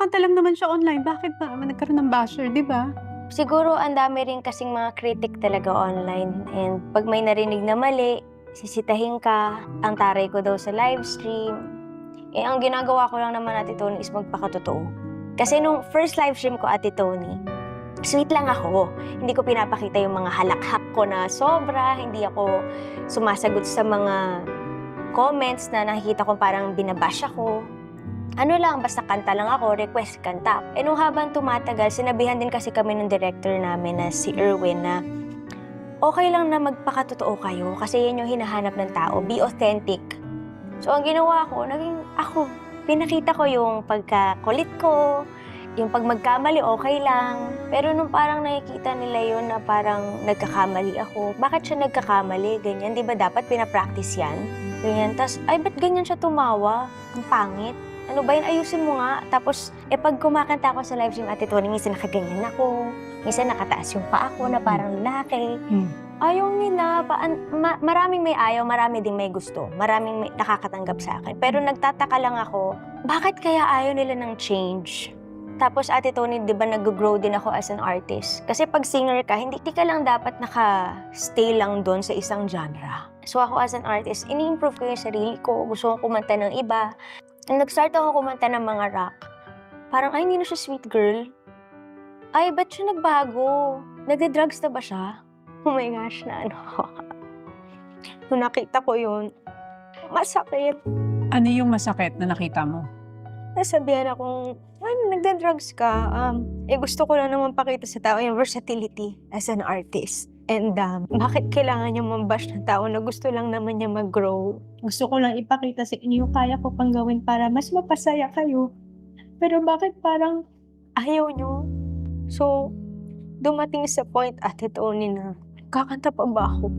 kumakanta lang naman siya online, bakit ba nagkaroon ng basher, 'di ba? Siguro ang dami rin kasing mga critic talaga online and 'pag may narinig na mali, sisitahin ka, ang taray ko daw sa livestream. Eh, ang ginagawa ko lang naman, Ate Tony, is magpakatotoo. Kasi nung first livestream ko, Ate Tony, sweet lang ako. Hindi ko pinapakita yung mga halakhak ko na sobra, hindi ako sumasagot sa mga comments na nakikita ko parang binabash ako. Ano lang, basta kanta lang ako, request kanta. Eh nung habang tumatagal, sinabihan din kasi kami ng director namin na si Erwin na okay lang na magpakatotoo kayo kasi yan yung hinahanap ng tao, be authentic. So ang ginawa ko, naging ako, pinakita ko yung pagkakulit ko, yung pag magkamali okay lang. Pero nung parang nakikita nila yun na parang nagkakamali ako, bakit siya nagkakamali, ganyan, di ba dapat pinapractice yan? Ganyan, tas ay ba't ganyan siya tumawa? Ang pangit. Ano ba yun? Ayusin mo nga. Tapos, pag kumakanta ako sa livestream, Ate Tony, minsan nakaganyan ako. Minsan nakataas yung paa ko na parang lalaki. Ayaw nila. Maraming may ayaw, marami ding may gusto. Maraming may nakakatanggap sa akin. Pero nagtataka lang ako, bakit kaya ayaw nila ng change? Tapos, Ate Tony, di ba nag-grow din ako as an artist? Kasi pag singer ka, hindi ka lang dapat naka-stay lang doon sa isang genre. So ako as an artist, ini-improve ko yung sarili ko. Gusto kong kumanta ng iba. Nung nag-start ako kumanta ng mga rock, parang, ay, hindi na siya sweet girl. Ay, ba't siya nagbago? Nagda-drugs na ba siya? Oh my gosh, na ano. Nung nakita ko yun, masakit. Ano yung masakit na nakita mo? Nasabihan akong, nagda-drugs ka. Gusto ko lang naman pakita sa tao yung versatility as an artist. And bakit kailangan niya mambash ng tao na gusto lang naman niya mag-grow? Gusto ko lang ipakita sa inyo, kaya ko pang gawin para mas mapasaya kayo. Pero bakit parang ayaw niyo? So, dumating sa point, Ate Tony, na kakanta pa ba ako?